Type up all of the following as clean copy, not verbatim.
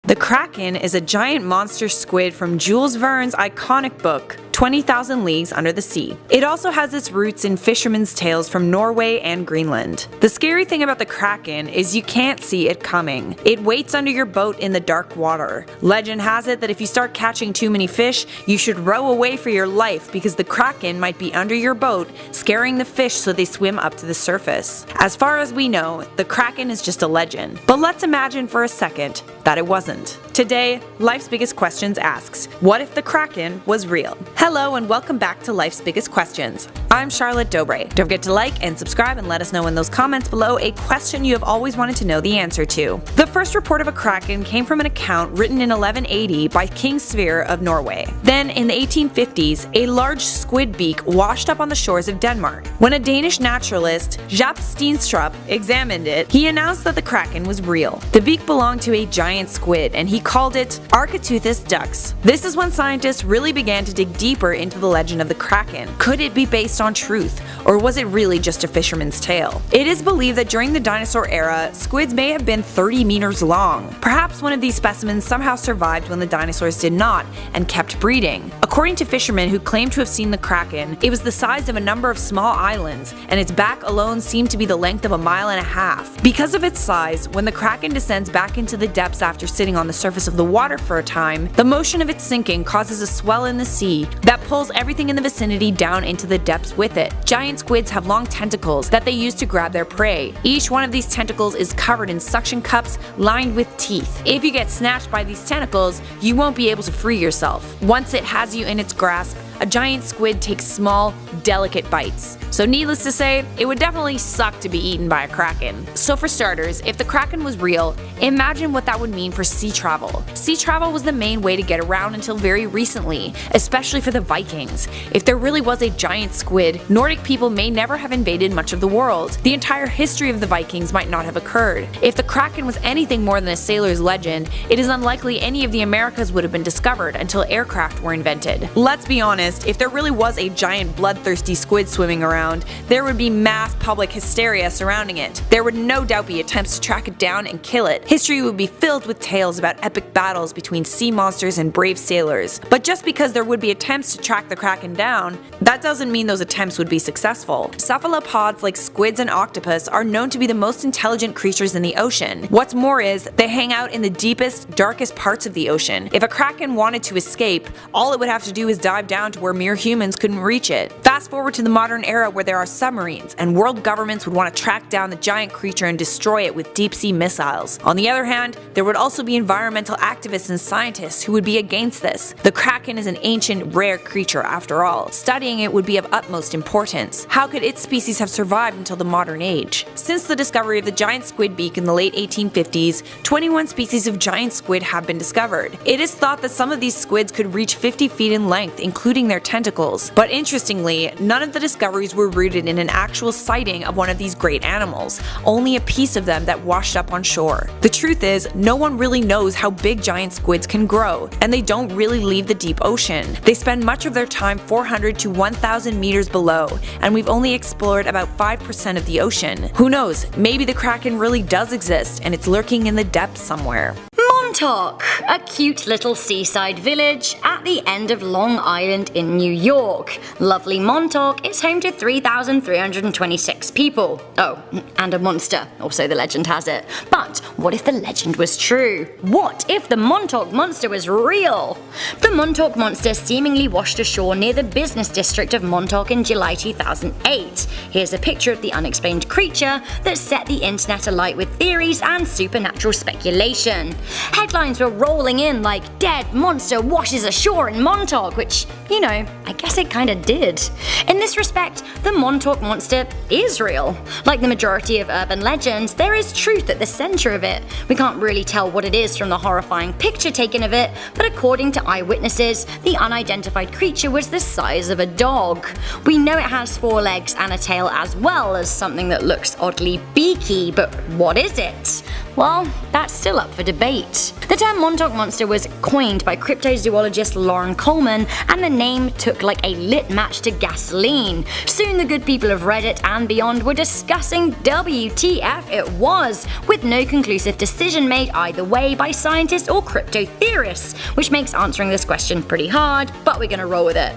The Kraken is a giant monster squid from Jules Verne's iconic book, 20,000 Leagues Under the Sea. It also has its roots in fishermen's tales from Norway and Greenland. The scary thing about the Kraken is you can't see it coming. It waits under your boat in the dark water. Legend has it that if you start catching too many fish, you should row away for your life because the Kraken might be under your boat, scaring the fish so they swim up to the surface. As far as we know, the Kraken is just a legend. But let's imagine for a second that it wasn't. Today, Life's Biggest Questions asks, what if the Kraken was real? Hello and welcome back to Life's Biggest Questions. I'm Charlotte Dobre. Don't forget to like and subscribe and let us know in those comments below a question you have always wanted to know the answer to. The first report of a Kraken came from an account written in 1180 by King Sverre of Norway. Then, in the 1850s, a large squid beak washed up on the shores of Denmark. When a Danish naturalist, Jaap Steenstrup, examined it, he announced that the Kraken was real. The beak belonged to a giant squid, and he called it Architeuthis dux. This is when scientists really began to dig deeper into the legend of the Kraken. Could it be based on truth, or was it really just a fisherman's tale? It is believed that during the dinosaur era, squids may have been 30 meters long. Perhaps one of these specimens somehow survived when the dinosaurs did not, and kept breeding. According to fishermen who claim to have seen the Kraken, it was the size of a number of small islands, and its back alone seemed to be the length of 1.5 miles. Because of its size, when the Kraken descends back into the depths after sitting on the surface of the water for a time, the motion of its sinking causes a swell in the sea that pulls everything in the vicinity down into the depths with it. Giant squids have long tentacles that they use to grab their prey. Each one of these tentacles is covered in suction cups lined with teeth. If you get snatched by these tentacles, you won't be able to free yourself. Once it has you in its grasp, a giant squid takes small, delicate bites. So needless to say, it would definitely suck to be eaten by a Kraken. So for starters, if the Kraken was real, imagine what that would mean for sea travel. Sea travel was the main way to get around until very recently, especially for the Vikings. If there really was a giant squid, Nordic people may never have invaded much of the world. The entire history of the Vikings might not have occurred. If the Kraken was anything more than a sailor's legend, it is unlikely any of the Americas would have been discovered until aircraft were invented. Let's be honest, if there really was a giant bloodthirsty squid swimming around, there would be mass public hysteria surrounding it. There would no doubt be attempts to track it down and kill it. History would be filled with tales about epic battles between sea monsters and brave sailors. But just because there would be attempts to track the Kraken down, that doesn't mean those attempts would be successful. Cephalopods like squids and octopus are known to be the most intelligent creatures in the ocean. What's more is, they hang out in the deepest, darkest parts of the ocean. If a Kraken wanted to escape, all it would have to do is dive down to where mere humans couldn't reach it. Fast forward to the modern era where there are submarines, and world governments would want to track down the giant creature and destroy it with deep-sea missiles. On the other hand, there would also be environmental activists and scientists who would be against this. The Kraken is an ancient, rare creature after all. Studying it would be of utmost importance. How could its species have survived until the modern age? Since the discovery of the giant squid beak in the late 1850s, 21 species of giant squid have been discovered. It is thought that some of these squids could reach 50 feet in length, including their tentacles. But interestingly, none of the discoveries were rooted in an actual sighting of one of these great animals, only a piece of them that washed up on shore. The truth is, no one really knows how big giant squids can grow, and they don't really leave the deep ocean. They spend much of their time 400 to 1,000 meters below, and we've only explored about 5% of the ocean. Who knows, maybe the Kraken really does exist and it's lurking in the depths somewhere. Montauk, a cute little seaside village at the end of Long Island in New York. Lovely Montauk is home to 3,326 people. Oh, and a monster, or so the legend has it. But what if the legend was true? What if the Montauk monster was real? The Montauk monster seemingly washed ashore near the business district of Montauk in July 2008. Here's a picture of the unexplained creature that set the internet alight with theories and supernatural speculation. Headlines were rolling in like, "Dead monster washes ashore in Montauk," which, you know, I guess it kinda did. In this respect, the Montauk monster is real. Like the majority of urban legends, there is truth at the center of it. We can't really tell what it is from the horrifying picture taken of it, but according to eyewitnesses, the unidentified creature was the size of a dog. We know it has 4 legs and a tail as well as something that looks oddly beaky, but what is it? Well, that's still up for debate. The term Montauk Monster was coined by cryptozoologist Lauren Coleman, and the name took like a lit match to gasoline. Soon the good people of Reddit and beyond were discussing WTF it was, with no conclusive decision made either way by scientists or crypto theorists, which makes answering this question pretty hard, but we're gonna roll with it.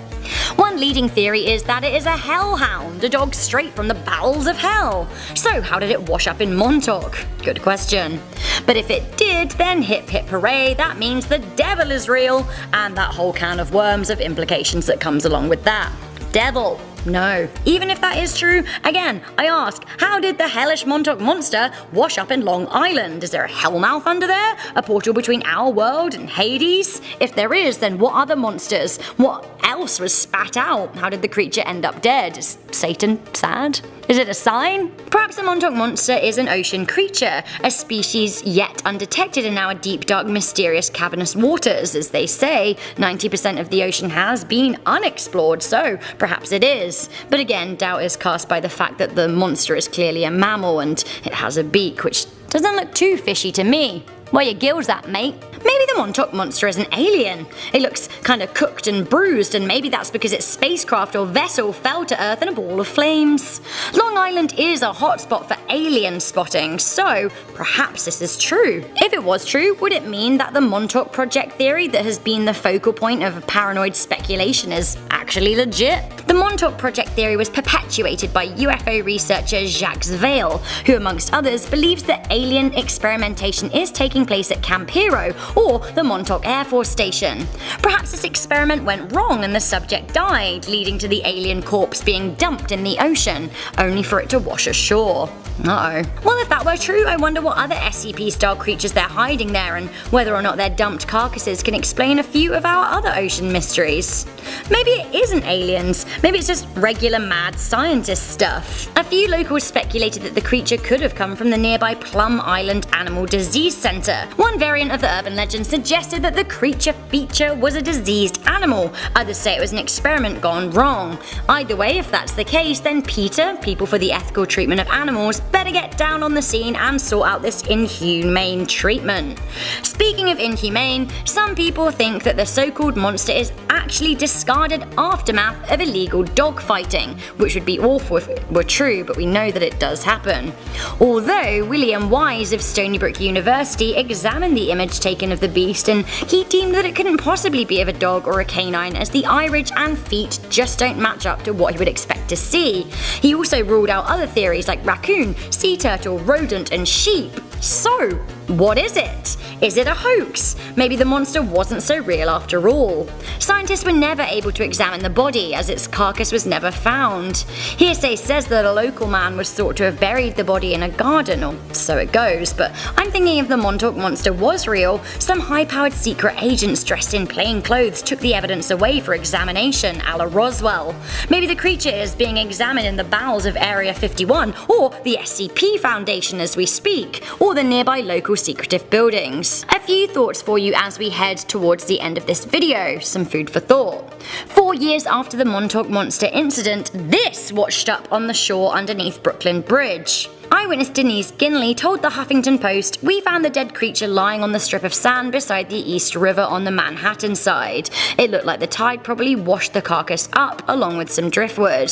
One leading theory is that it is a hellhound, a dog straight from the bowels of hell. So how did it wash up in Montauk? Good question. But if it did, then hip hip hooray, that means the devil is real, and that whole can of worms of implications that comes along with that. Devil. No. Even if that is true, again, I ask, how did the hellish Montauk Monster wash up in Long Island? Is there a hellmouth under there? A portal between our world and Hades? If there is, then what other monsters? What else was spat out? How did the creature end up dead? Is Satan sad? Is it a sign? Perhaps the Montauk Monster is an ocean creature, a species yet undetected in our deep, dark, mysterious, cavernous waters. As they say, 90% of the ocean has been unexplored, so perhaps it is. But again, doubt is cast by the fact that the monster is clearly a mammal and it has a beak, which doesn't look too fishy to me. Where your gills at, mate? Maybe the Montauk Monster is an alien. It looks kinda cooked and bruised, and maybe that's because its spacecraft or vessel fell to Earth in a ball of flames. Long Island is a hotspot for alien spotting, so perhaps this is true. If it was true, would it mean that the Montauk Project theory that has been the focal point of paranoid speculation is actually legit? The Montauk Project theory was perpetuated by UFO researcher Jacques Vale, who amongst others believes that alien experimentation is taking place at Camp Hero or the Montauk Air Force Station. Perhaps this experiment went wrong and the subject died, leading to the alien corpse being dumped in the ocean, only for it to wash ashore. Uh-oh. Well, if that were true, I wonder what other SCP-style creatures they're hiding there, and whether or not their dumped carcasses can explain a few of our other ocean mysteries. Maybe it isn't aliens, maybe it's just regular mad scientist stuff. A few locals speculated that the creature could have come from the nearby Plum Island Animal Disease Center. One variant of the urban legend suggested that the creature feature was a diseased animal, others say it was an experiment gone wrong. Either way, if that's the case, then PETA, People for the Ethical Treatment of Animals, better get down on the scene and sort out this inhumane treatment. Speaking of inhumane, some people think that the so-called monster is actually discarded aftermath of illegal dogfighting, which would be awful if it were true, but we know that it does happen. Although William Wise of Stony Brook University examined the image taken of the beast, and he deemed that it couldn't possibly be of a dog or a canine, as the eye ridge and feet just don't match up to what he would expect to see. He also ruled out other theories like raccoon, sea turtle, rodent, and sheep. So, what is it? Is it a hoax? Maybe the monster wasn't so real after all. Scientists were never able to examine the body, as its carcass was never found. Hearsay says that a local man was thought to have buried the body in a garden, or so it goes, but I'm thinking if the Montauk Monster was real, some high-powered secret agents dressed in plain clothes took the evidence away for examination, a la Roswell. Maybe the creature is being examined in the bowels of Area 51, or the SCP Foundation as we speak, or the nearby local secretive buildings. A few thoughts for you as we head towards the end of this video, some food for thought. 4 years after the Montauk Monster incident, this washed up on the shore underneath Brooklyn Bridge. Eyewitness Denise Ginley told the Huffington Post, "We found the dead creature lying on the strip of sand beside the East River on the Manhattan side. It looked like the tide probably washed the carcass up along with some driftwood."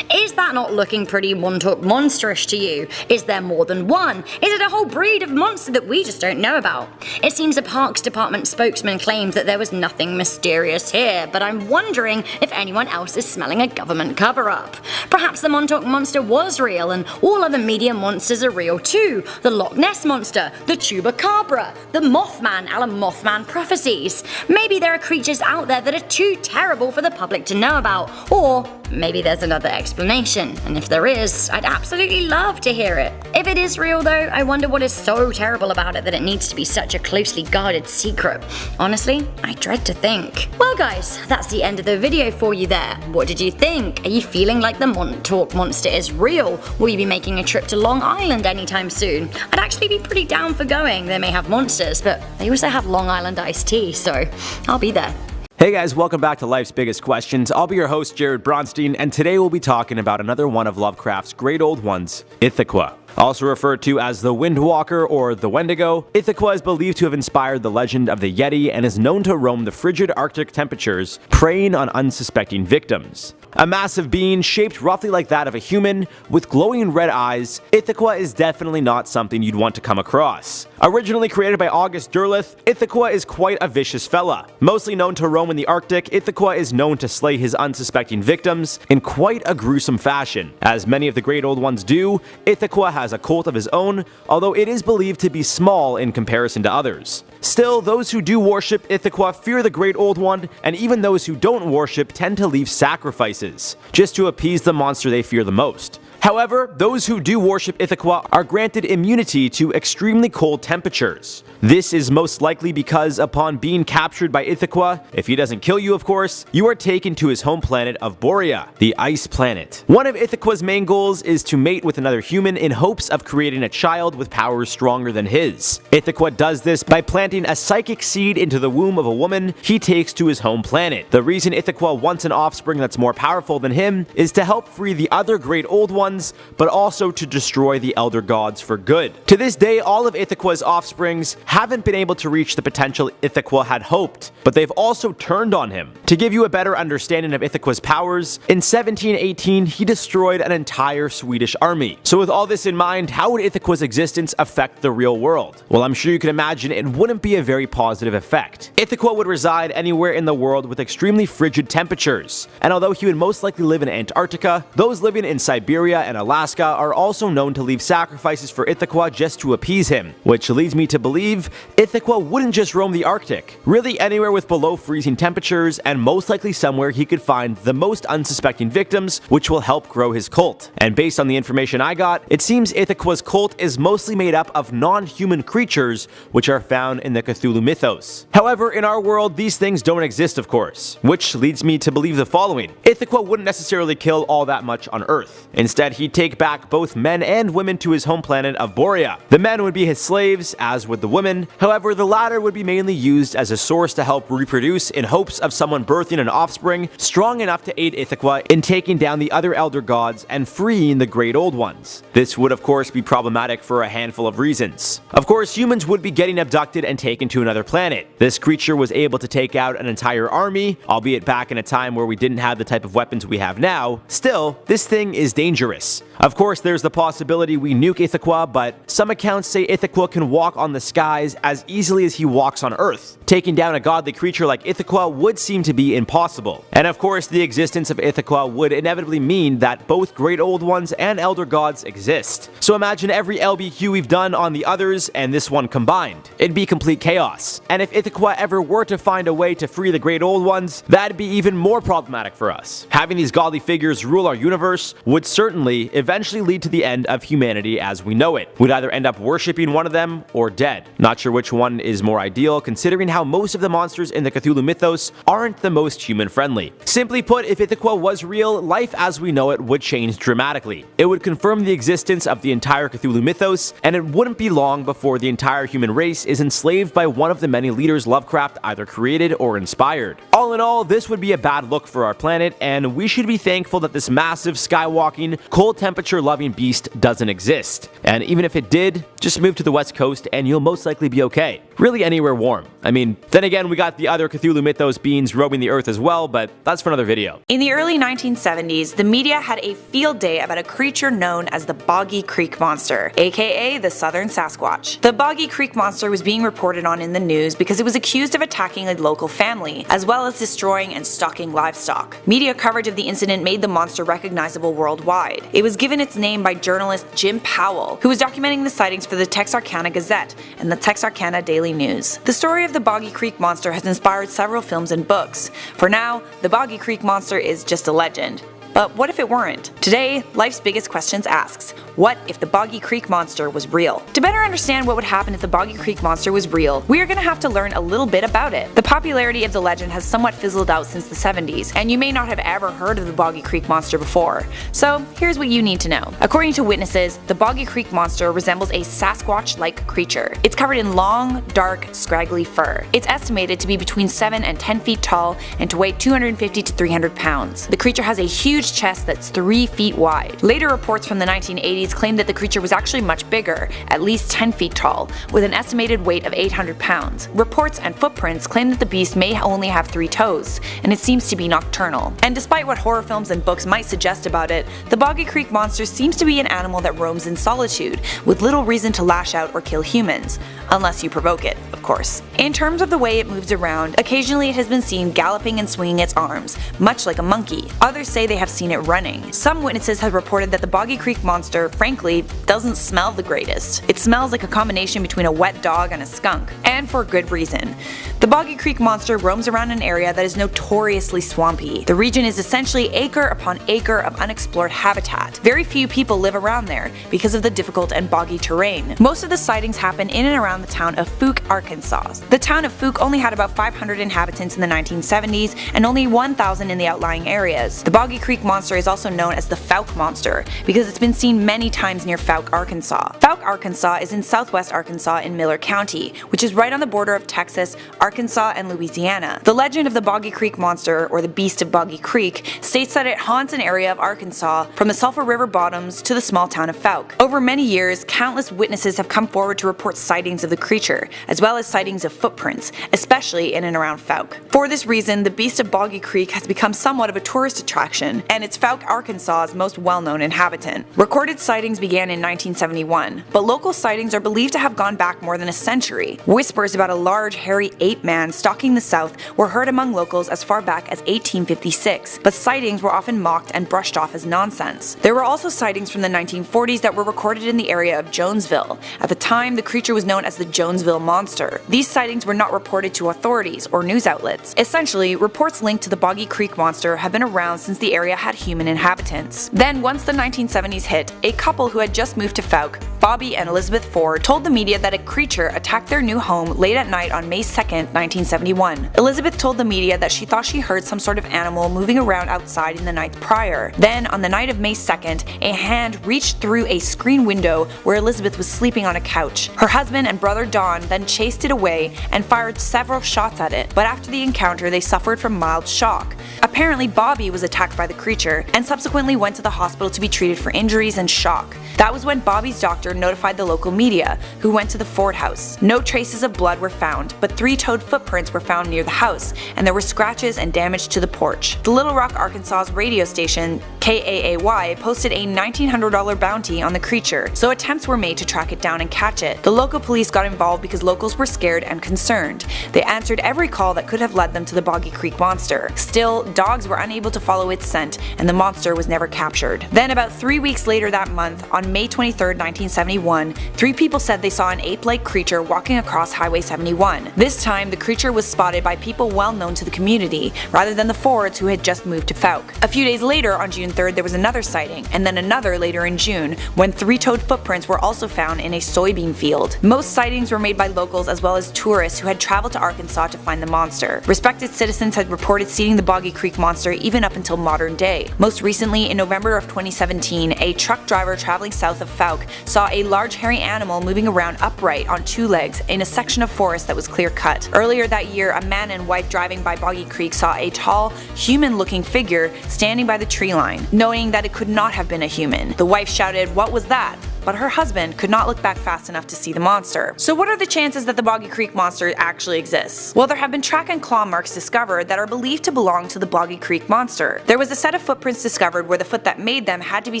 Is that not looking pretty Montauk Monsterish to you? Is there more than one? Is it a whole breed of monster that we just don't know about? It seems a Parks Department spokesman claimed that there was nothing mysterious here, but I'm wondering if anyone else is smelling a government cover-up. Perhaps the Montauk Monster was real and all other media monsters are real too. The Loch Ness Monster, the Chupacabra, the Mothman a la Mothman prophecies. Maybe there are creatures out there that are too terrible for the public to know about, or maybe there's another explanation, and if there is, I'd absolutely love to hear it. If it is real though, I wonder what is so terrible about it that it needs to be such a closely guarded secret. Honestly, I dread to think. Well guys, that's the end of the video for you there. What did you think? Are you feeling like the Montauk Monster is real? Will you be making a trip to Long Island anytime soon? I'd actually be pretty down for going. They may have monsters, but they also have Long Island iced tea, so I'll be there. Hey guys, welcome back to Life's Biggest Questions. I'll be your host, Jared Bronstein, and today we'll be talking about another one of Lovecraft's great old ones, Ithaqua. Also referred to as the Windwalker or the Wendigo, Ithqua is believed to have inspired the legend of the Yeti and is known to roam the frigid Arctic temperatures, preying on unsuspecting victims. A massive being shaped roughly like that of a human, with glowing red eyes, Ithqua is definitely not something you'd want to come across. Originally created by August Derleth, Ithqua is quite a vicious fella. Mostly known to roam in the Arctic, Ithqua is known to slay his unsuspecting victims in quite a gruesome fashion. As many of the Great Old Ones do, Ithqua has a cult of his own, although it is believed to be small in comparison to others. Still, those who do worship Ithqua fear the Great Old One, and even those who don't worship tend to leave sacrifices, just to appease the monster they fear the most. However, those who do worship Ithqua are granted immunity to extremely cold temperatures. This is most likely because upon being captured by Ithqua, if he doesn't kill you of course, you are taken to his home planet of Borea, the ice planet. One of Ithqua's main goals is to mate with another human in hopes of creating a child with powers stronger than his. Ithqua does this by planting a psychic seed into the womb of a woman he takes to his home planet. The reason Ithqua wants an offspring that's more powerful than him is to help free the other Great Old Ones, but also to destroy the Elder Gods for good. To this day, all of Ithqua's offsprings haven't been able to reach the potential Ithqua had hoped, but they've also turned on him. To give you a better understanding of Ithqua's powers, in 1718 he destroyed an entire Swedish army. So with all this in mind, how would Ithqua's existence affect the real world? Well, I'm sure you can imagine it wouldn't be a very positive effect. Ithqua would reside anywhere in the world with extremely frigid temperatures, and although he would most likely live in Antarctica, those living in Siberia and Alaska are also known to leave sacrifices for Ithqua just to appease him, which leads me to believe Ithqua wouldn't just roam the Arctic, really anywhere with below freezing temperatures, and most likely somewhere he could find the most unsuspecting victims, which will help grow his cult. And based on the information I got, it seems Ithqua's cult is mostly made up of non-human creatures, which are found in the Cthulhu mythos. However, in our world, these things don't exist, of course, which leads me to believe the following. Ithqua wouldn't necessarily kill all that much on Earth. Instead, he'd take back both men and women to his home planet of Borea. The men would be his slaves, as would the women. However, the latter would be mainly used as a source to help reproduce in hopes of someone birthing an offspring strong enough to aid Ithqua in taking down the other Elder Gods and freeing the Great Old Ones. This would of course be problematic for a handful of reasons. Of course, humans would be getting abducted and taken to another planet. This creature was able to take out an entire army, albeit back in a time where we didn't have the type of weapons we have now. Still, this thing is dangerous. Of course, there's the possibility we nuke Ithqua, but some accounts say Ithqua can walk on the skies as easily as he walks on Earth. Taking down a godly creature like Ithqua would seem to be impossible. And of course, the existence of Ithqua would inevitably mean that both Great Old Ones and Elder Gods exist. So imagine every LBQ we've done on the others and this one combined. It'd be complete chaos. And if Ithqua ever were to find a way to free the Great Old Ones, that'd be even more problematic for us. Having these godly figures rule our universe would certainly eventually lead to the end of humanity as we know it. We'd either end up worshipping one of them or dead. Not sure which one is more ideal, considering how most of the monsters in the Cthulhu mythos aren't the most human-friendly. Simply put, if Ithqua was real, life as we know it would change dramatically. It would confirm the existence of the entire Cthulhu mythos, and it wouldn't be long before the entire human race is enslaved by one of the many leaders Lovecraft either created or inspired. All in all, this would be a bad look for our planet, and we should be thankful that this massive, skywalking, cold temperature-loving beast doesn't exist. And even if it did, just move to the west coast and you'll most likely be okay. Really anywhere warm. I mean, then again, we got the other Cthulhu mythos beings roaming the earth as well, but that's for another video. In the early 1970s, the media had a field day about a creature known as the Boggy Creek Monster, aka the Southern Sasquatch. The Boggy Creek Monster was being reported on in the news because it was accused of attacking a local family, as well as destroying and stalking livestock. Media coverage of the incident made the monster recognizable worldwide. It was given its name by journalist Jim Powell, who was documenting the sightings for the Texarkana Gazette and the Texarkana Daily News. The story of the Boggy Creek Monster has inspired several films and books. For now, the Boggy Creek Monster is just a legend. But what if it weren't? Today, Life's Biggest Questions asks, what if the Boggy Creek Monster was real? To better understand what would happen if the Boggy Creek Monster was real, we are going to have to learn a little bit about it. The popularity of the legend has somewhat fizzled out since the 70s, and you may not have ever heard of the Boggy Creek Monster before. So here's what you need to know. According to witnesses, the Boggy Creek Monster resembles a Sasquatch-like creature. It's covered in long, dark, scraggly fur. It's estimated to be between 7 and 10 feet tall and to weigh 250 to 300 pounds. The creature has a huge chest that's 3 feet wide. Later reports from the 1980s it's claimed that the creature was actually much bigger, at least 10 feet tall, with an estimated weight of 800 pounds. Reports and footprints claim that the beast may only have 3 toes, and it seems to be nocturnal. And despite what horror films and books might suggest about it, the Boggy Creek monster seems to be an animal that roams in solitude, with little reason to lash out or kill humans, unless you provoke it, of course. In terms of the way it moves around, occasionally it has been seen galloping and swinging its arms, much like a monkey. Others say they have seen it running. Some witnesses have reported that the Boggy Creek monster, frankly, doesn't smell the greatest. It smells like a combination between a wet dog and a skunk, and for good reason. The Boggy Creek monster roams around an area that is notoriously swampy. The region is essentially acre upon acre of unexplored habitat. Very few people live around there because of the difficult and boggy terrain. Most of the sightings happen in and around the town of Fouke, Arkansas. The town of Fouke only had about 500 inhabitants in the 1970s and only 1,000 in the outlying areas. The Boggy Creek monster is also known as the Fouke monster because it's been seen many times near Fouke, Arkansas. Fouke, Arkansas is in southwest Arkansas in Miller County, which is right on the border of Texas, Arkansas, and Louisiana. The legend of the Boggy Creek monster, or the Beast of Boggy Creek, states that it haunts an area of Arkansas from the Sulphur River bottoms to the small town of Fouke. Over many years, countless witnesses have come forward to report sightings of the creature, as well as sightings of footprints, especially in and around Fouke. For this reason, the Beast of Boggy Creek has become somewhat of a tourist attraction, and it's Fouke, Arkansas's most well-known inhabitant. Recorded sightings began in 1971, but local sightings are believed to have gone back more than a century. Whispers about a large, hairy ape man stalking the south were heard among locals as far back as 1856, but sightings were often mocked and brushed off as nonsense. There were also sightings from the 1940s that were recorded in the area of Jonesville. At the time, the creature was known as the Jonesville Monster. These sightings were not reported to authorities or news outlets. Essentially, reports linked to the Boggy Creek monster have been around since the area had human inhabitants. Then, once the 1970s hit, a couple who had just moved to Fouke, Bobby and Elizabeth Ford, told the media that a creature attacked their new home late at night on May 2nd, 1971. Elizabeth told the media that she thought she heard some sort of animal moving around outside in the night prior. Then, on the night of May 2nd, a hand reached through a screen window where Elizabeth was sleeping on a couch. Her husband and brother Don then chased it away and fired several shots at it, but after the encounter they suffered from mild shock. Apparently Bobby was attacked by the creature and subsequently went to the hospital to be treated for injuries and shock. That was when Bobby's doctor notified the local media, who went to the Ford house. No traces of blood were found, but 3-toed footprints were found near the house, and there were scratches and damage to the porch. The Little Rock, Arkansas's radio station, KAAY, posted a $1,900 bounty on the creature, so attempts were made to track it down and catch it. The local police got involved because locals were scared and concerned. They answered every call that could have led them to the Boggy Creek monster. Still, dogs were unable to follow its scent, and the monster was never captured. Then, about 3 weeks later that month, on May 23, 1971, 3 people said they saw an ape-like creature walking across Highway 71. This time, the creature was spotted by people well known to the community, rather than the Fords who had just moved to Fouke. A few days later, on June 3rd, there was another sighting, and then another later in June, when 3-toed footprints were also found in a soybean field. Most sightings were made by locals as well as tourists who had traveled to Arkansas to find the monster. Respected citizens had reported seeing the Boggy Creek monster even up until modern day. Most recently, in November of 2017, a truck driver traveling south of Fouke saw a large hairy animal moving around upright on 2 legs in a section of forest that was clear cut. Earlier that year, a man and wife driving by Boggy Creek saw a tall, human-looking figure standing by the tree line. Knowing that it could not have been a human, the wife shouted, "What was that?" But her husband could not look back fast enough to see the monster. So what are the chances that the Boggy Creek monster actually exists? Well, there have been track and claw marks discovered that are believed to belong to the Boggy Creek monster. There was a set of footprints discovered where the foot that made them had to be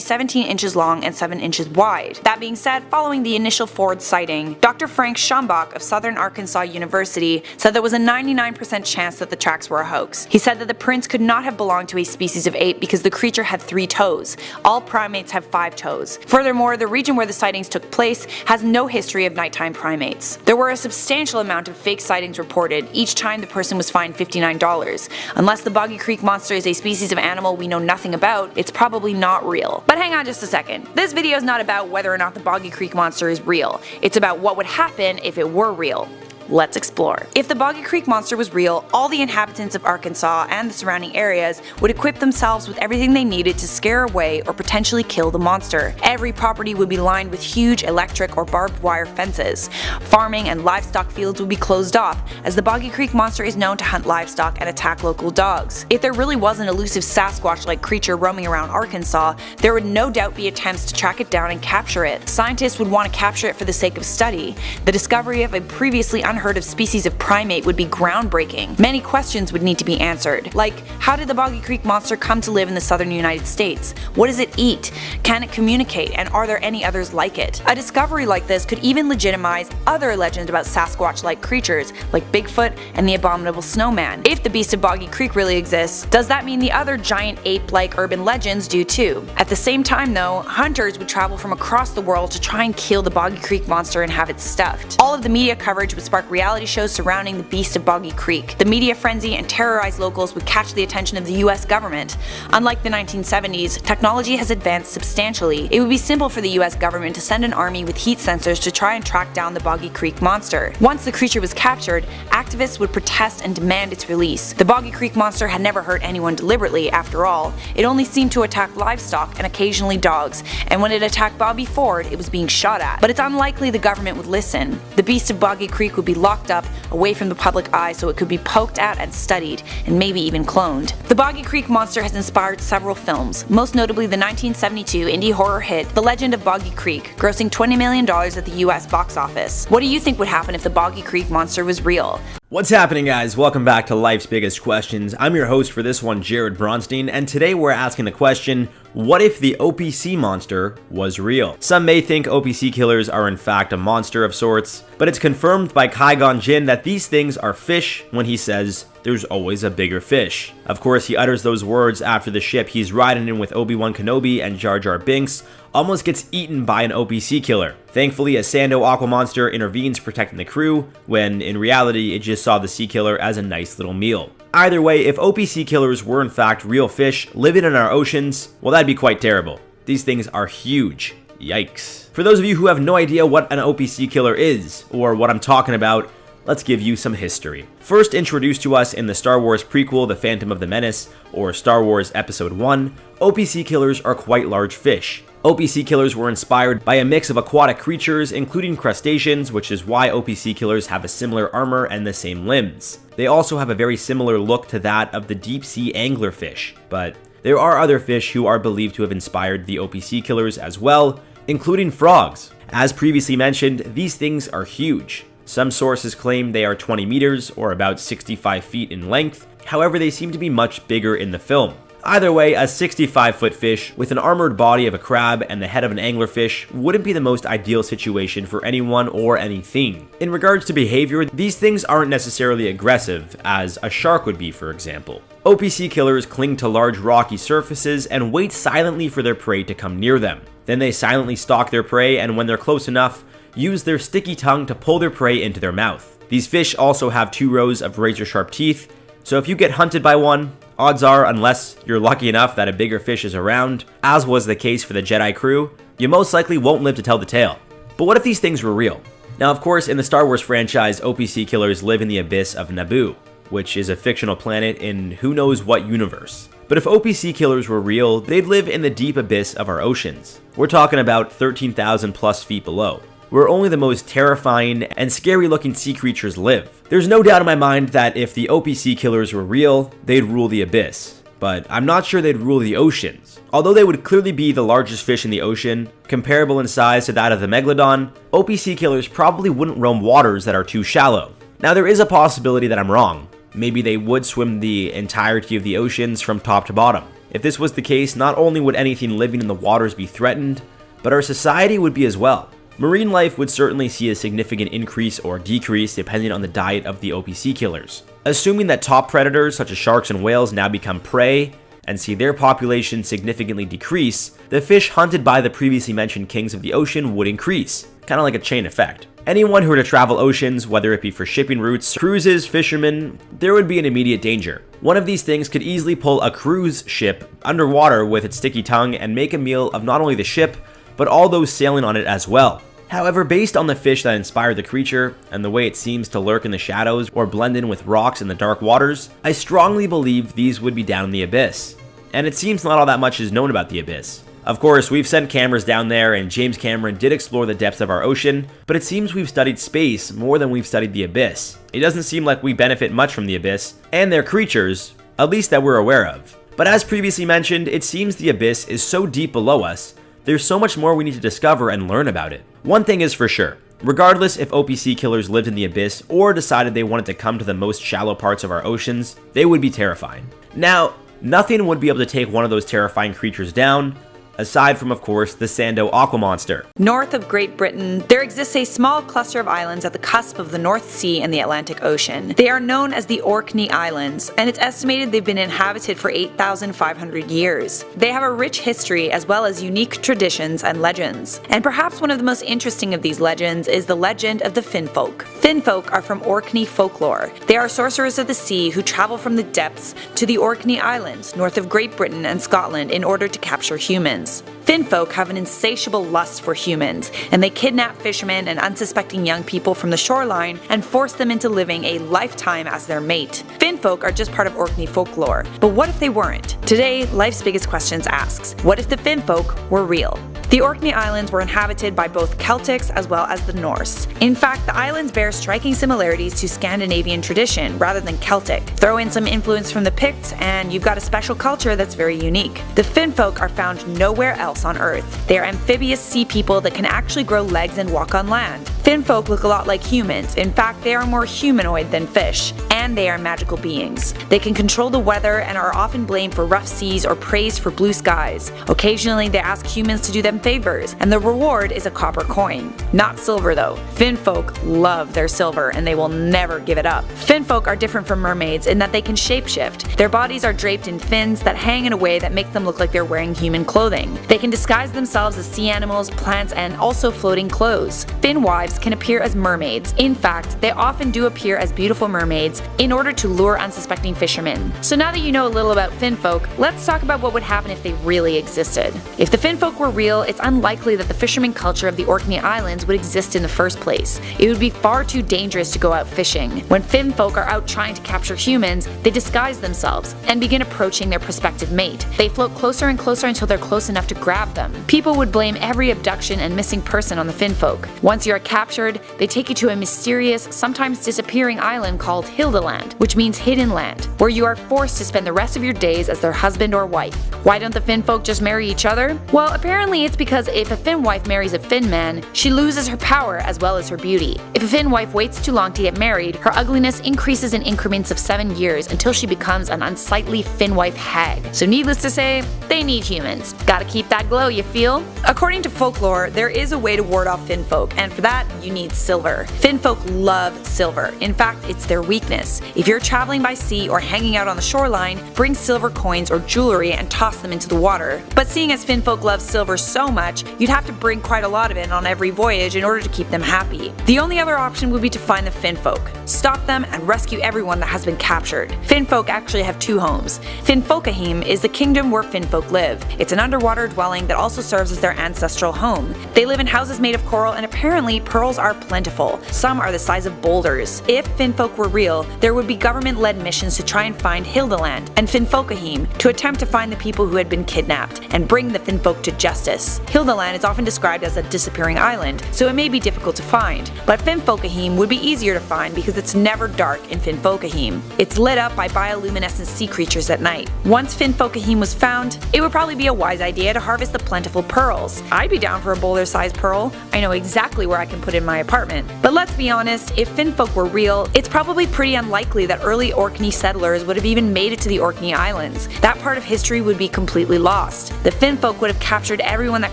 17 inches long and 7 inches wide. That being said, following the initial Ford sighting, Dr. Frank Schambach of Southern Arkansas University said there was a 99% chance that the tracks were a hoax. He said that the prints could not have belonged to a species of ape because the creature had 3 toes. All primates have 5 toes. Furthermore, the region where the sightings took place has no history of nighttime primates. There were a substantial amount of fake sightings reported, each time the person was fined $59. Unless the Boggy Creek monster is a species of animal we know nothing about, it's probably not real. But hang on just a second. This video is not about whether or not the Boggy Creek monster is real. It's about what would happen if it were real. Let's explore. If the Boggy Creek monster was real, all the inhabitants of Arkansas and the surrounding areas would equip themselves with everything they needed to scare away or potentially kill the monster. Every property would be lined with huge electric or barbed wire fences. Farming and livestock fields would be closed off, as the Boggy Creek monster is known to hunt livestock and attack local dogs. If there really was an elusive Sasquatch-like creature roaming around Arkansas, there would no doubt be attempts to track it down and capture it. Scientists would want to capture it for the sake of study. The discovery of a previously unheard of species of primate would be groundbreaking. Many questions would need to be answered, like how did the Boggy Creek monster come to live in the southern United States? What does it eat? Can it communicate? And are there any others like it? A discovery like this could even legitimize other legends about Sasquatch-like creatures, like Bigfoot and the abominable snowman. If the beast of Boggy Creek really exists, does that mean the other giant ape-like urban legends do too? At the same time though, hunters would travel from across the world to try and kill the Boggy Creek monster and have it stuffed. All of the media coverage would spark reality shows surrounding the beast of Boggy Creek. The media frenzy and terrorized locals would catch the attention of the US government. Unlike the 1970s, technology has advanced substantially. It would be simple for the US government to send an army with heat sensors to try and track down the Boggy Creek monster. Once the creature was captured, activists would protest and demand its release. The Boggy Creek monster had never hurt anyone deliberately, after all. It only seemed to attack livestock and occasionally dogs, and when it attacked Bobby Ford, it was being shot at. But it's unlikely the government would listen. The beast of Boggy Creek would be locked up, away from the public eye, so it could be poked at and studied, and maybe even cloned. The Boggy Creek monster has inspired several films, most notably the 1972 indie horror hit The Legend of Boggy Creek, grossing $20 million at the US box office. What do you think would happen if the Boggy Creek monster was real? What's happening, guys? Welcome back to Life's Biggest Questions. I'm your host for this one, Jared Bronstein, and today we're asking the question, what if the Opee monster was real? Some may think Opee killers are in fact a monster of sorts, but it's confirmed by Qui-Gon Jinn that these things are fish when he says, there's always a bigger fish. Of course, he utters those words after the ship he's riding in with Obi-Wan Kenobi and Jar Jar Binks almost gets eaten by an Opee killer. Thankfully, a Sando aqua monster intervenes protecting the crew, when in reality it just saw the sea killer as a nice little meal. Either way, if Opee killers were in fact real fish living in our oceans, well, that'd be quite terrible. These things are huge. Yikes. For those of you who have no idea what an Opee killer is, or what I'm talking about, let's give you some history. First introduced to us in the Star Wars prequel, The Phantom of the Menace, or Star Wars Episode 1, Opee killers are quite large fish. Opee killers were inspired by a mix of aquatic creatures, including crustaceans, which is why Opee killers have a similar armor and the same limbs. They also have a very similar look to that of the deep-sea anglerfish, but there are other fish who are believed to have inspired the Opee killers as well, including frogs. As previously mentioned, these things are huge. Some sources claim they are 20 meters, or about 65 feet in length, however they seem to be much bigger in the film. Either way, a 65-foot fish with an armored body of a crab and the head of an anglerfish wouldn't be the most ideal situation for anyone or anything. In regards to behavior, these things aren't necessarily aggressive, as a shark would be, for example. Opee killers cling to large rocky surfaces and wait silently for their prey to come near them. Then they silently stalk their prey, and when they're close enough, use their sticky tongue to pull their prey into their mouth. These fish also have 2 rows of razor-sharp teeth, so if you get hunted by one, odds are, unless you're lucky enough that a bigger fish is around, as was the case for the Jedi crew, you most likely won't live to tell the tale. But what if these things were real? Now, of course, in the Star Wars franchise, Opee killers live in the abyss of Naboo, which is a fictional planet in who knows what universe. But if Opee killers were real, they'd live in the deep abyss of our oceans. We're talking about 13,000 plus feet below, where only the most terrifying and scary looking sea creatures live. There's no doubt in my mind that if the Opee killers were real, they'd rule the abyss, but I'm not sure they'd rule the oceans. Although they would clearly be the largest fish in the ocean, comparable in size to that of the Megalodon, Opee killers probably wouldn't roam waters that are too shallow. Now, there is a possibility that I'm wrong. Maybe they would swim the entirety of the oceans from top to bottom. If this was the case, not only would anything living in the waters be threatened, but our society would be as well. Marine life would certainly see a significant increase or decrease depending on the diet of the Opee killers. Assuming that top predators such as sharks and whales now become prey and see their population significantly decrease, the fish hunted by the previously mentioned kings of the ocean would increase, kind of like a chain effect. Anyone who were to travel oceans, whether it be for shipping routes, cruises, fishermen, there would be an immediate danger. One of these things could easily pull a cruise ship underwater with its sticky tongue and make a meal of not only the ship, but all those sailing on it as well. However, based on the fish that inspired the creature, and the way it seems to lurk in the shadows or blend in with rocks in the dark waters, I strongly believe these would be down in the abyss. And it seems not all that much is known about the abyss. Of course, we've sent cameras down there, and James Cameron did explore the depths of our ocean, but it seems we've studied space more than we've studied the abyss. It doesn't seem like we benefit much from the abyss, and their creatures, at least that we're aware of. But as previously mentioned, it seems the abyss is so deep below us, there's so much more we need to discover and learn about it. One thing is for sure, regardless if OPC killers lived in the abyss or decided they wanted to come to the most shallow parts of our oceans, they would be terrifying. Now, nothing would be able to take one of those terrifying creatures down, aside from, of course, the Sando aqua monster. North of Great Britain, there exists a small cluster of islands at the cusp of the North Sea and the Atlantic Ocean. They are known as the Orkney Islands, and it's estimated they've been inhabited for 8,500 years. They have a rich history as well as unique traditions and legends. And perhaps one of the most interesting of these legends is the legend of the Finnfolk. Finnfolk are from Orkney folklore. They are sorcerers of the sea who travel from the depths to the Orkney Islands, north of Great Britain and Scotland, in order to capture humans. Finnfolk have an insatiable lust for humans, and they kidnap fishermen and unsuspecting young people from the shoreline and force them into living a lifetime as their mate. Finnfolk are just part of Orkney folklore, but what if they weren't? Today, Life's Biggest Questions asks, what if the Finnfolk were real? The Orkney Islands were inhabited by both Celtics as well as the Norse. In fact, the islands bear striking similarities to Scandinavian tradition rather than Celtic. Throw in some influence from the Picts and you've got a special culture that's very unique. The Finnfolk are found nowhere else on Earth. They are amphibious sea people that can actually grow legs and walk on land. Finnfolk look a lot like humans. In fact, they are more humanoid than fish, and they are magical beings. They can control the weather and are often blamed for rough seas or praised for blue skies. Occasionally, they ask humans to do them favors, and the reward is a copper coin. Not silver though. Finnfolk love their silver and they will never give it up. Finnfolk are different from mermaids in that they can shapeshift. Their bodies are draped in fins that hang in a way that makes them look like they're wearing human clothing. They can disguise themselves as sea animals, plants, and also floating clothes. Finnwives can appear as mermaids. In fact, they often do appear as beautiful mermaids in order to lure unsuspecting fishermen. So now that you know a little about Finnfolk, let's talk about what would happen if they really existed. If the Finnfolk were real, it's unlikely that the fisherman culture of the Orkney Islands would exist in the first place. It would be far too dangerous to go out fishing. When Finnfolk are out trying to capture humans, they disguise themselves and begin approaching their prospective mate. They float closer and closer until they're close enough to grab them. People would blame every abduction and missing person on the Finnfolk. Once you are captured, they take you to a mysterious, sometimes disappearing island called Hildeland, which means hidden land, where you are forced to spend the rest of your days as their husband or wife. Why don't the Finnfolk just marry each other? Well, apparently it's because if a Finn wife marries a Finn man, she loses her power as well as her beauty. If a Finn wife waits too long to get married, her ugliness increases in increments of 7 years until she becomes an unsightly Finn wife hag. So needless to say, they need humans. Gotta keep that glow, you feel? According to folklore, there is a way to ward off Finnfolk, and for that, you need silver. Finnfolk love silver. In fact, it's their weakness. If you're traveling by sea or hanging out on the shoreline, bring silver coins or jewelry and toss them into the water. But seeing as Finnfolk love silver so much, you'd have to bring quite a lot of it on every voyage in order to keep them happy. The only other option would be to find the Finnfolk, stop them, and rescue everyone that has been captured. Finnfolk actually have two homes. Finfolkaheme is the kingdom where Finnfolk live. It's an underwater dwelling that also serves as their ancestral home. They live in houses made of coral, and apparently pearls are plentiful. Some are the size of boulders. If Finnfolk were real, there would be government-led missions to try and find Hildeland and Finfolkaheme to attempt to find the people who had been kidnapped and bring the Finnfolk to justice. Hildeland is often described as a disappearing island, so it may be difficult to find, but Finfolkaheme would be easier to find because it's never dark in Finfolkaheme. It's lit up by bioluminescent sea creatures at night. Once Finfolkaheme was found, it would probably be a wise idea to harvest the plentiful pearls. I'd be down for a boulder-sized pearl. I know exactly where I can put in my apartment. But let's be honest, if Finnfolk were real, it's probably pretty unlikely that early Orkney settlers would have even made it to the Orkney Islands. That part of history would be completely lost. The Finnfolk would have captured everyone that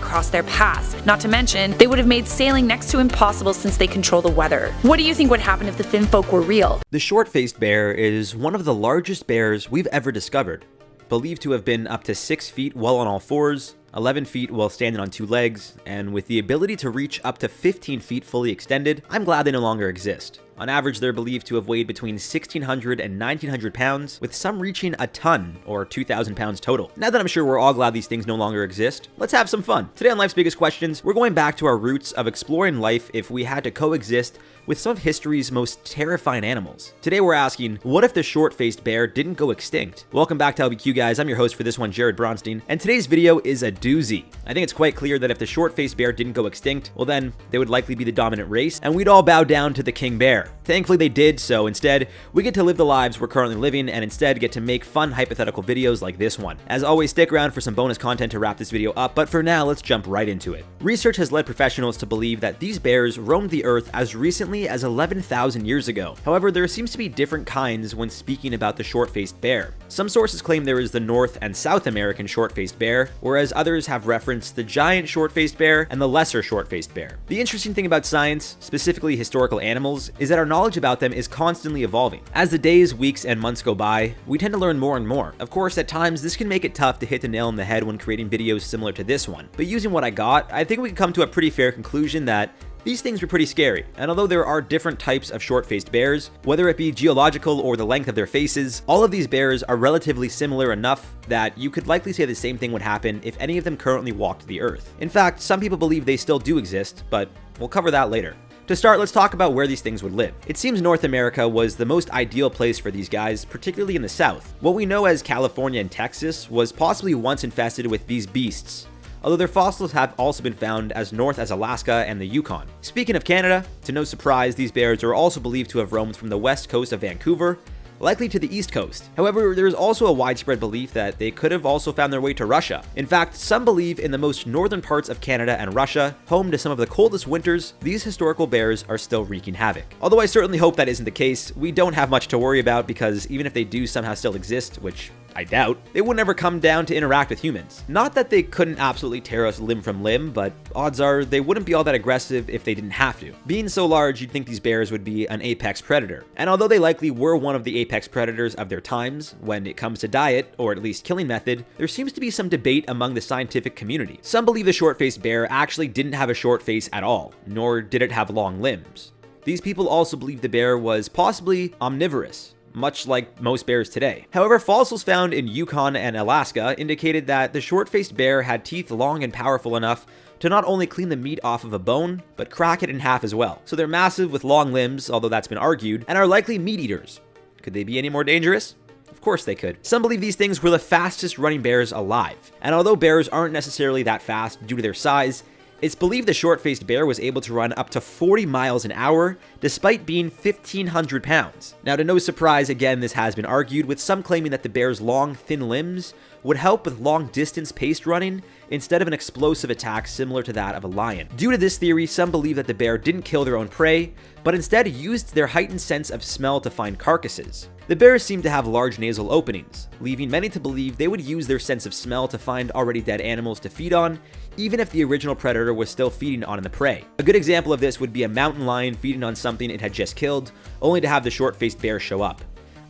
crossed their paths. Not to mention, they would have made sailing next to impossible since they control the weather. What do you think would happen if the Finnfolk were real? The short-faced bear is one of the largest bears we've ever discovered, believed to have been up to 6 feet well on all fours, 11 feet while standing on 2 legs, and with the ability to reach up to 15 feet fully extended, I'm glad they no longer exist. On average, they're believed to have weighed between 1,600 and 1,900 pounds, with some reaching a ton, or 2,000 pounds total. Now that I'm sure we're all glad these things no longer exist, let's have some fun. Today on Life's Biggest Questions, we're going back to our roots of exploring life if we had to coexist with some of history's most terrifying animals. Today we're asking, what if the short-faced bear didn't go extinct? Welcome back to LBQ, guys. I'm your host for this one, Jared Bronstein, and today's video is a doozy. I think it's quite clear that if the short-faced bear didn't go extinct, well then, they would likely be the dominant race, and we'd all bow down to the king bear. Thankfully they did, so instead, we get to live the lives we're currently living, and instead get to make fun hypothetical videos like this one. As always, stick around for some bonus content to wrap this video up, but for now, let's jump right into it. Research has led professionals to believe that these bears roamed the earth as recently as 11,000 years ago. However, there seems to be different kinds when speaking about the short-faced bear. Some sources claim there is the North and South American short-faced bear, whereas others have referenced the giant short-faced bear and the lesser short-faced bear. The interesting thing about science, specifically historical animals, is that our knowledge about them is constantly evolving. As the days, weeks, and months go by, we tend to learn more and more. Of course, at times, this can make it tough to hit the nail on the head when creating videos similar to this one, but using what I got, I think we can come to a pretty fair conclusion that these things were pretty scary, and although there are different types of short-faced bears, whether it be geological or the length of their faces, all of these bears are relatively similar enough that you could likely say the same thing would happen if any of them currently walked the earth. In fact, some people believe they still do exist, but we'll cover that later. To start, let's talk about where these things would live. It seems North America was the most ideal place for these guys, particularly in the south. What we know as California and Texas was possibly once infested with these beasts, although their fossils have also been found as north as Alaska and the Yukon. Speaking of Canada, to no surprise, these bears are also believed to have roamed from the west coast of Vancouver, likely to the east coast. However, there is also a widespread belief that they could have also found their way to Russia. In fact, some believe in the most northern parts of Canada and Russia, home to some of the coldest winters, these historical bears are still wreaking havoc. Although I certainly hope that isn't the case, we don't have much to worry about because even if they do somehow still exist, which I doubt, they would never come down to interact with humans. Not that they couldn't absolutely tear us limb from limb, but odds are they wouldn't be all that aggressive if they didn't have to. Being so large, you'd think these bears would be an apex predator. And although they likely were one of the apex predators of their times, when it comes to diet, or at least killing method, there seems to be some debate among the scientific community. Some believe the short-faced bear actually didn't have a short face at all, nor did it have long limbs. These people also believe the bear was possibly omnivorous, much like most bears today. However, fossils found in Yukon and Alaska indicated that the short-faced bear had teeth long and powerful enough to not only clean the meat off of a bone, but crack it in half as well. So they're massive with long limbs, although that's been argued, and are likely meat eaters. Could they be any more dangerous? Of course they could. Some believe these things were the fastest running bears alive. And although bears aren't necessarily that fast due to their size, it's believed the short-faced bear was able to run up to 40 miles an hour despite being 1,500 pounds. Now, to no surprise, again, this has been argued, with some claiming that the bear's long, thin limbs would help with long-distance paced running instead of an explosive attack similar to that of a lion. Due to this theory, some believe that the bear didn't kill their own prey, but instead used their heightened sense of smell to find carcasses. The bears seem to have large nasal openings, leaving many to believe they would use their sense of smell to find already dead animals to feed on, even if the original predator was still feeding on the prey. A good example of this would be a mountain lion feeding on something it had just killed, only to have the short-faced bear show up.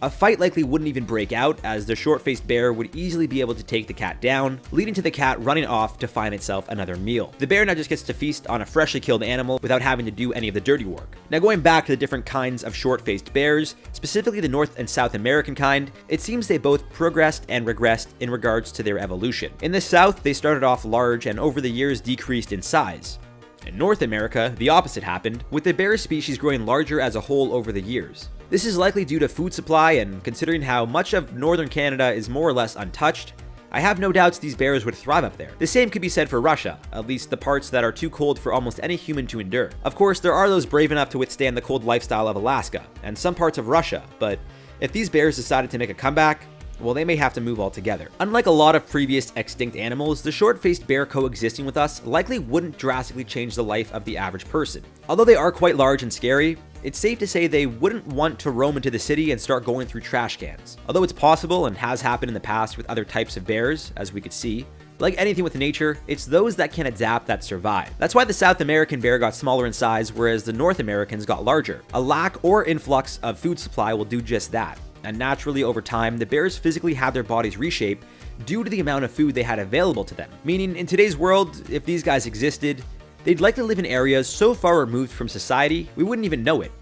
A fight likely wouldn't even break out, as the short-faced bear would easily be able to take the cat down, leading to the cat running off to find itself another meal. The bear now just gets to feast on a freshly killed animal without having to do any of the dirty work. Now, going back to the different kinds of short-faced bears, specifically the North and South American kind, it seems they both progressed and regressed in regards to their evolution. In the South, they started off large and over the years decreased in size. In North America, the opposite happened, with the bear species growing larger as a whole over the years. This is likely due to food supply, and considering how much of northern Canada is more or less untouched, I have no doubts these bears would thrive up there. The same could be said for Russia, at least the parts that are too cold for almost any human to endure. Of course, there are those brave enough to withstand the cold lifestyle of Alaska, and some parts of Russia, but if these bears decided to make a comeback, well, they may have to move altogether. Unlike a lot of previous extinct animals, the short-faced bear coexisting with us likely wouldn't drastically change the life of the average person. Although they are quite large and scary, it's safe to say they wouldn't want to roam into the city and start going through trash cans. Although it's possible and has happened in the past with other types of bears, as we could see, like anything with nature, it's those that can adapt that survive. That's why the South American bear got smaller in size, whereas the North Americans got larger. A lack or influx of food supply will do just that. And naturally, over time, the bears physically have their bodies reshape due to the amount of food they had available to them. Meaning, in today's world, if these guys existed, they'd likely live in areas so far removed from society, we wouldn't even know it.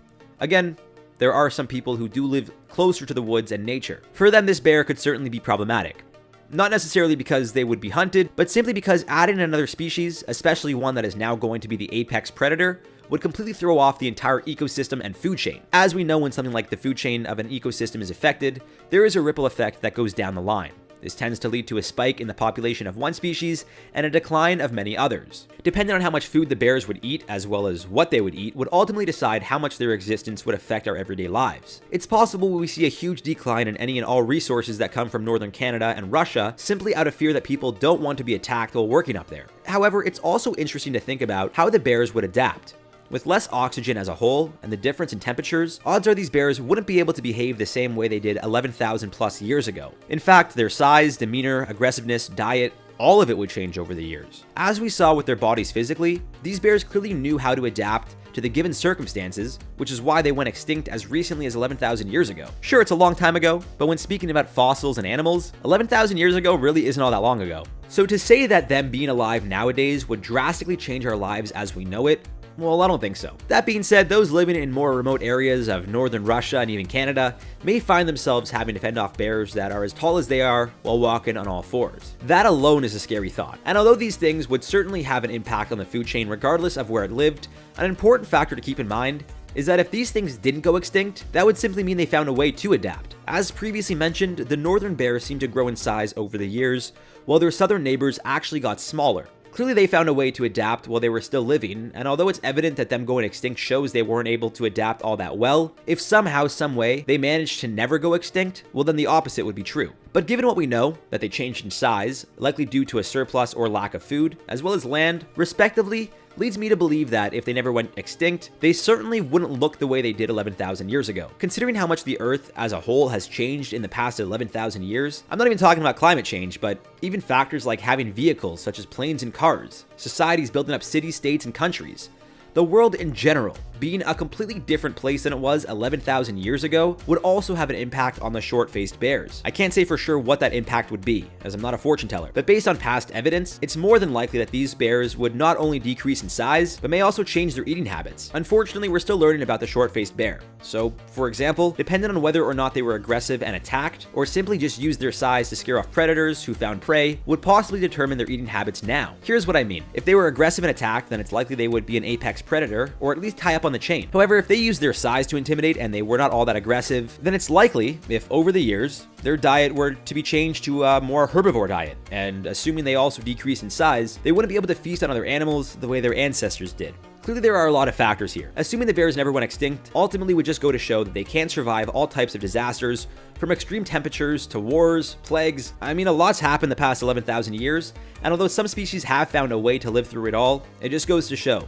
Again, there are some people who do live closer to the woods and nature. For them, this bear could certainly be problematic. Not necessarily because they would be hunted, but simply because adding another species, especially one that is now going to be the apex predator, would completely throw off the entire ecosystem and food chain. As we know, when something like the food chain of an ecosystem is affected, there is a ripple effect that goes down the line. This tends to lead to a spike in the population of one species and a decline of many others. Depending on how much food the bears would eat, as well as what they would eat, would ultimately decide how much their existence would affect our everyday lives. It's possible we see a huge decline in any and all resources that come from northern Canada and Russia, simply out of fear that people don't want to be attacked while working up there. However, it's also interesting to think about how the bears would adapt. With less oxygen as a whole, and the difference in temperatures, odds are these bears wouldn't be able to behave the same way they did 11,000 plus years ago. In fact, their size, demeanor, aggressiveness, diet, all of it would change over the years. As we saw with their bodies physically, these bears clearly knew how to adapt to the given circumstances, which is why they went extinct as recently as 11,000 years ago. Sure, it's a long time ago, but when speaking about fossils and animals, 11,000 years ago really isn't all that long ago. So to say that them being alive nowadays would drastically change our lives as we know it, well, I don't think so. That being said, those living in more remote areas of northern Russia and even Canada may find themselves having to fend off bears that are as tall as they are while walking on all fours. That alone is a scary thought. And although these things would certainly have an impact on the food chain regardless of where it lived, an important factor to keep in mind is that if these things didn't go extinct, that would simply mean they found a way to adapt. As previously mentioned, the northern bears seem to grow in size over the years, while their southern neighbors actually got smaller. Clearly they found a way to adapt while they were still living, and although it's evident that them going extinct shows they weren't able to adapt all that well, if somehow, some way, they managed to never go extinct, well then the opposite would be true. But given what we know, that they changed in size, likely due to a surplus or lack of food, as well as land, respectively, leads me to believe that if they never went extinct, they certainly wouldn't look the way they did 11,000 years ago. Considering how much the Earth as a whole has changed in the past 11,000 years, I'm not even talking about climate change, but even factors like having vehicles such as planes and cars, societies building up cities, states, and countries, the world in general being a completely different place than it was 11,000 years ago would also have an impact on the short-faced bears. I can't say for sure what that impact would be, as I'm not a fortune teller, but based on past evidence, it's more than likely that these bears would not only decrease in size, but may also change their eating habits. Unfortunately, we're still learning about the short-faced bear. So, for example, depending on whether or not they were aggressive and attacked, or simply just used their size to scare off predators who found prey, would possibly determine their eating habits now. Here's what I mean. If they were aggressive and attacked, then it's likely they would be an apex predator, or at least high up on the chain. However, if they used their size to intimidate and they were not all that aggressive, then it's likely, if over the years, their diet were to be changed to a more herbivore diet, and assuming they also decrease in size, they wouldn't be able to feast on other animals the way their ancestors did. Clearly there are a lot of factors here. Assuming the bears never went extinct, ultimately would just go to show that they can survive all types of disasters, from extreme temperatures to wars, plagues. I mean, a lot's happened the past 11,000 years, and although some species have found a way to live through it all, it just goes to show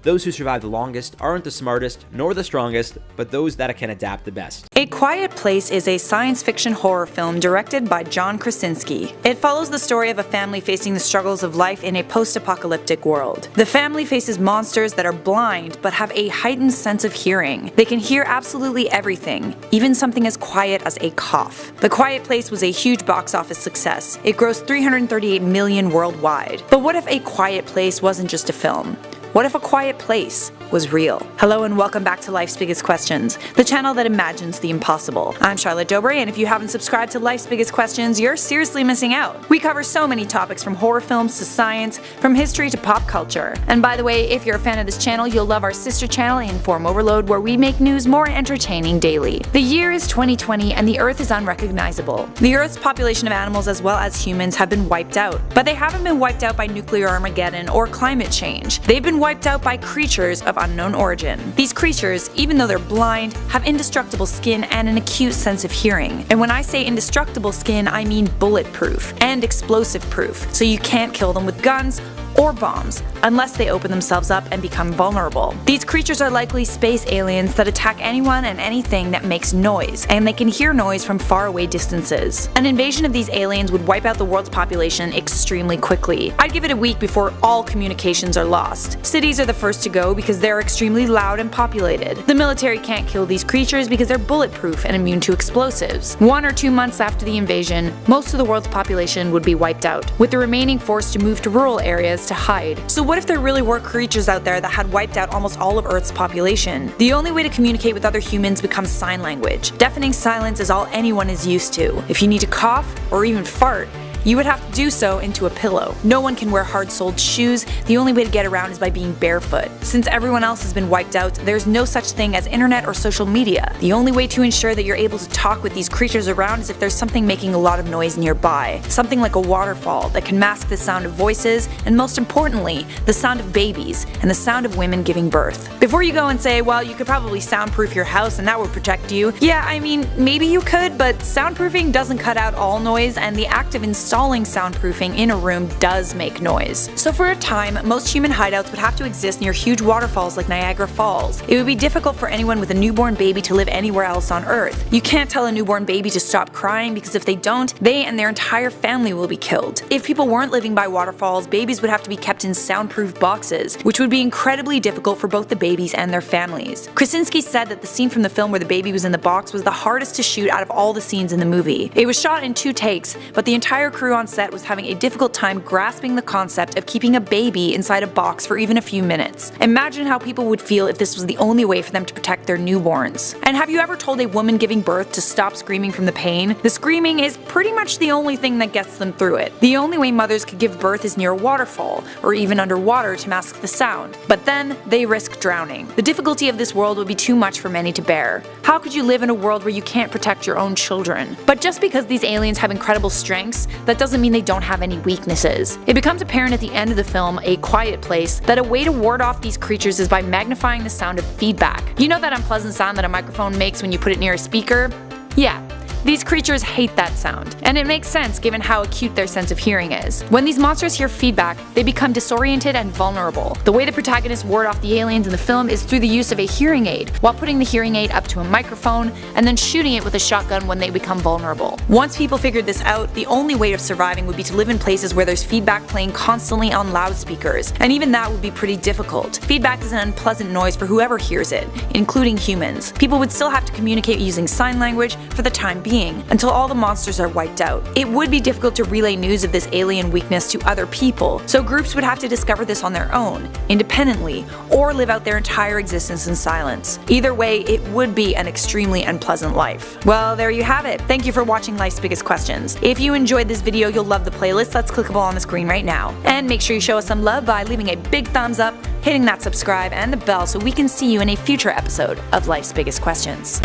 those who survive the longest aren't the smartest nor the strongest, but those that can adapt the best. A Quiet Place is a science fiction horror film directed by John Krasinski. It follows the story of a family facing the struggles of life in a post-apocalyptic world. The family faces monsters that are blind but have a heightened sense of hearing. They can hear absolutely everything, even something as quiet as a cough. The Quiet Place was a huge box office success. It grossed $338 million worldwide. But what if A Quiet Place wasn't just a film? What if A Quiet Place was real? Hello and welcome back to Life's Biggest Questions, the channel that imagines the impossible. I'm Charlotte Dobre, and if you haven't subscribed to Life's Biggest Questions, you're seriously missing out. We cover so many topics from horror films to science, from history to pop culture. And by the way, if you're a fan of this channel, you'll love our sister channel, Inform Overload, where we make news more entertaining daily. The year is 2020 and the Earth is unrecognizable. The Earth's population of animals as well as humans have been wiped out. But they haven't been wiped out by nuclear Armageddon or climate change. They've been wiped out by creatures of unknown origin. These creatures, even though they're blind, have indestructible skin and an acute sense of hearing. And when I say indestructible skin, I mean bulletproof and explosive proof, so you can't kill them with guns or bombs unless they open themselves up and become vulnerable. These creatures are likely space aliens that attack anyone and anything that makes noise, and they can hear noise from faraway distances. An invasion of these aliens would wipe out the world's population extremely quickly. I'd give it a week before all communications are lost. Cities are the first to go because they're extremely loud and populated. The military can't kill these creatures because they're bulletproof and immune to explosives. 1 or 2 months after the invasion, most of the world's population would be wiped out, with the remaining forced to move to rural areas to hide. So what if there really were creatures out there that had wiped out almost all of Earth's population? The only way to communicate with other humans becomes sign language. Deafening silence is all anyone is used to. If you need to cough or even fart, you would have to do so into a pillow. No one can wear hard-soled shoes, the only way to get around is by being barefoot. Since everyone else has been wiped out, there's no such thing as internet or social media. The only way to ensure that you're able to talk with these creatures around is if there's something making a lot of noise nearby. Something like a waterfall that can mask the sound of voices, and most importantly, the sound of babies and the sound of women giving birth. Before you go and say, well, you could probably soundproof your house and that would protect you. Yeah, I mean, maybe you could, but soundproofing doesn't cut out all noise, and the act of installing soundproofing in a room does make noise. So for a time, most human hideouts would have to exist near huge waterfalls like Niagara Falls. It would be difficult for anyone with a newborn baby to live anywhere else on Earth. You can't tell a newborn baby to stop crying because if they don't, they and their entire family will be killed. If people weren't living by waterfalls, babies would have to be kept in soundproof boxes, which would be incredibly difficult for both the babies and their families. Krasinski said that the scene from the film where the baby was in the box was the hardest to shoot out of all the scenes in the movie. It was shot in 2 takes, but the entire crew on set was having a difficult time grasping the concept of keeping a baby inside a box for even a few minutes. Imagine how people would feel if this was the only way for them to protect their newborns. And have you ever told a woman giving birth to stop screaming from the pain? The screaming is pretty much the only thing that gets them through it. The only way mothers could give birth is near a waterfall, or even underwater to mask the sound. But then, they risk drowning. The difficulty of this world would be too much for many to bear. How could you live in a world where you can't protect your own children? But just because these aliens have incredible strengths, that doesn't mean they don't have any weaknesses. It becomes apparent at the end of the film, A Quiet Place, that a way to ward off these creatures is by magnifying the sound of feedback. You know that unpleasant sound that a microphone makes when you put it near a speaker? Yeah. These creatures hate that sound, and it makes sense given how acute their sense of hearing is. When these monsters hear feedback, they become disoriented and vulnerable. The way the protagonists ward off the aliens in the film is through the use of a hearing aid, while putting the hearing aid up to a microphone and then shooting it with a shotgun when they become vulnerable. Once people figured this out, the only way of surviving would be to live in places where there's feedback playing constantly on loudspeakers, and even that would be pretty difficult. Feedback is an unpleasant noise for whoever hears it, including humans. People would still have to communicate using sign language for the time being, until all the monsters are wiped out. It would be difficult to relay news of this alien weakness to other people, so groups would have to discover this on their own, independently, or live out their entire existence in silence. Either way, it would be an extremely unpleasant life. Well, there you have it. Thank you for watching Life's Biggest Questions. If you enjoyed this video, you'll love the playlist that's clickable on the screen right now. And make sure you show us some love by leaving a big thumbs up, hitting that subscribe and the bell so we can see you in a future episode of Life's Biggest Questions.